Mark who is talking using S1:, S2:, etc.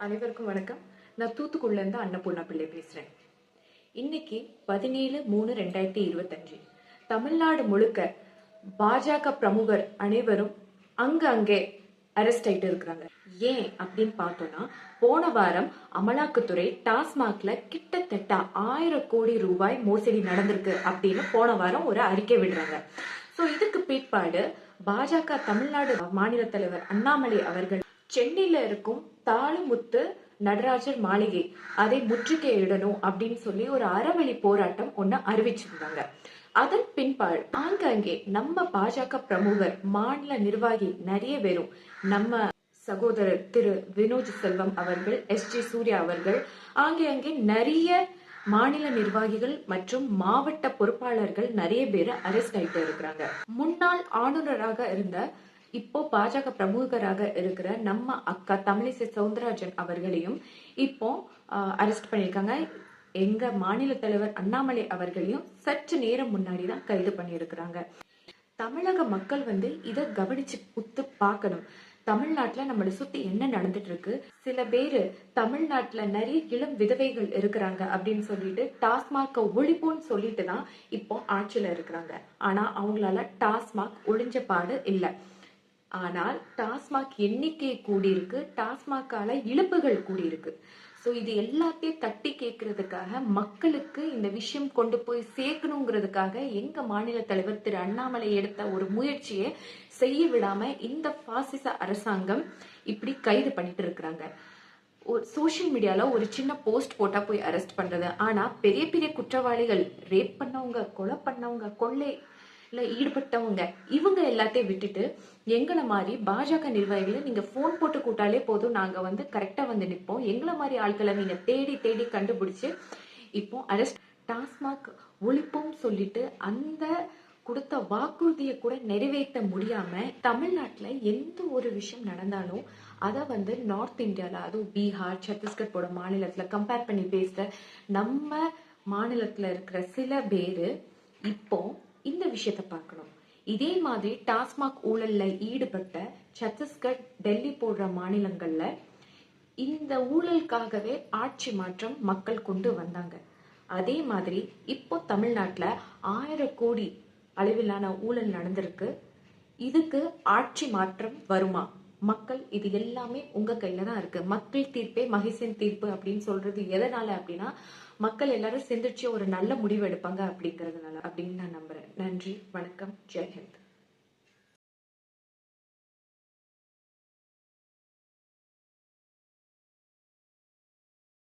S1: அனைவருக்கும் வணக்கம். நான் தூத்துக்குடில இருந்து அன்னபூர்ணா பிள்ளை பேசுறேன். இன்னைக்கு 17/3/2025 தமிழ்நாடு முழுக்க பாஜக பிரமுகர் அனைவரும் அங்கே அரெஸ்ட் ஆயிட்டு இருக்கிறாங்க. ஏன் அப்படின்னு பார்த்தோம்னா, போன வாரம் அமலாக்கத்துறை டாஸ்மாக்ல கிட்டத்தட்ட 1000 கோடி ரூபாய் மோசடி நடந்திருக்கு அப்படின்னு போன வாரம் ஒரு அறிக்கை விடுறாங்க. சோ இதுக்கு பிற்பாடு பாஜக தமிழ்நாடு மாநில தலைவர் அண்ணாமலை அவர்கள் சென்னையில இருக்கும் தாளுமுத்து நடராஜர் மாளிகை அதை முற்றுகையிடணும் அப்படின்னு சொல்லி ஒரு அறவழி போராட்டம் ஒண்ணு அறிவிச்சிருந்தாங்க. அதன் பின்பாடு ஆங்காங்கே நம்ம பாஜக பிரமுகர் மாநில நிர்வாகி நிறைய பேரும், நம்ம சகோதரர் திரு வினோத் செல்வம் அவர்கள், SG சூர்யா அவர்கள், ஆங்கே நிறைய மாநில நிர்வாகிகள் மற்றும் மாவட்ட பொறுப்பாளர்கள் நிறைய பேர் அரெஸ்ட் ஆயிட்டு இருக்கிறாங்க. முன்னாள் ஆளுநராக இருந்த இப்போ பாஜக பிரமுகராக இருக்கிற நம்ம அக்கா தமிழிசை சவுந்தரராஜன் அவர்களையும் இப்போ அரெஸ்ட் பண்ணியிருக்காங்க. எங்க மாநில தலைவர் அண்ணாமலை அவர்களையும் சற்று நேரம் முன்னாடிதான் கைது பண்ணியிருக்கிறாங்க. தமிழக மக்கள் இத கவனிச்சு புத்து பார்க்கணும். தமிழ்நாட்டுல நம்மளை சுத்தி என்ன நடந்துட்டு இருக்கு. சில பேரு தமிழ்நாட்டுல நிறைய இளம் விதவைகள் இருக்கிறாங்க அப்படின்னு சொல்லிட்டு டாஸ்மாக் ஒழிப்போன்னு சொல்லிட்டு தான் இப்போ ஆட்சியில இருக்கிறாங்க. ஆனா அவங்களால டாஸ்மாக் ஒழிஞ்ச பாடு இல்லை. ஆனால் டாஸ்மாக் எண்ணிக்கை கூடியிருக்கு, டாஸ்மாக்கால இழப்புகள் கூடியிருக்கு. சோ இது எல்லாத்தையும் தட்டி கேட்கறதுக்காக, மக்களுக்கு இந்த விஷயம் கொண்டு போய் சேர்க்கணுங்கிறதுக்காக எங்க மாநில தலைவர் திரு அண்ணாமலை எடுத்த ஒரு முயற்சியை செய்ய விடாம இந்த பாசிச அரசாங்கம் இப்படி கைது பண்ணிட்டு இருக்கிறாங்க. சோசியல் மீடியால ஒரு சின்ன போஸ்ட் போட்டா போய் அரெஸ்ட் பண்றது. ஆனா பெரிய பெரிய குற்றவாளிகள், ரேப் பண்ணவங்க, கொலை பண்ணவங்க, கொள்ளை ஈடுபட்டவங்க, இவங்க எல்லாத்தையும் விட்டுட்டு எங்களை மாதிரி பாஜக நிர்வாகிகளை நீங்க போன் போட்டு கூட்டாலே போதும், நாங்க கரெக்டா நிப்போம், எங்களை மாதிரி ஆட்களை நீங்க தேடி தேடி கண்டுபிடிச்சு இப்போ அரெஸ்ட். டாஸ்மாக் ஒழிப்போம் சொல்லிட்டு அந்த கொடுத்த வாக்குறுதியை கூட நிறைவேற்ற முடியாம தமிழ்நாட்டுல எந்த ஒரு விஷயம் நடந்தாலும் அதை நார்த் இந்தியால, அதுவும் பீகார், சத்தீஸ்கர் போட மாநிலத்துல கம்பேர் பண்ணி பேசுற நம்ம மாநிலத்துல இருக்கிற சில பேரு இப்போ இந்த விஷயத்த பார்க்கணும். இதே மாதிரி டாஸ்மாக் ஊழல்ல ஈடுபட்ட சத்தீஸ்கர், டெல்லி போன்ற மாநிலங்கள்ல இந்த ஊழலுக்காகவே ஆட்சி மாற்றம் மக்கள் கொண்டு வந்தாங்க. அதே மாதிரி இப்போ தமிழ்நாட்டுல 1000 கோடி அளவிலான ஊழல் நடந்திருக்கு. இதுக்கு ஆட்சி மாற்றம் வருமா? மக்கள், இது எல்லாமே உங்க கையில தான் இருக்கு. மக்கள் தீர்ப்பே மகேசன் தீர்ப்பு அப்படின்னு சொல்றது எதனால அப்படின்னா, மக்கள் எல்லாரும் சிந்திச்சு ஒரு நல்ல முடிவு எடுப்பாங்க அப்படிங்கறதுனால அப்படின்னு நான் நம்புறேன். நன்றி, வணக்கம், ஜெய் ஹிந்த்.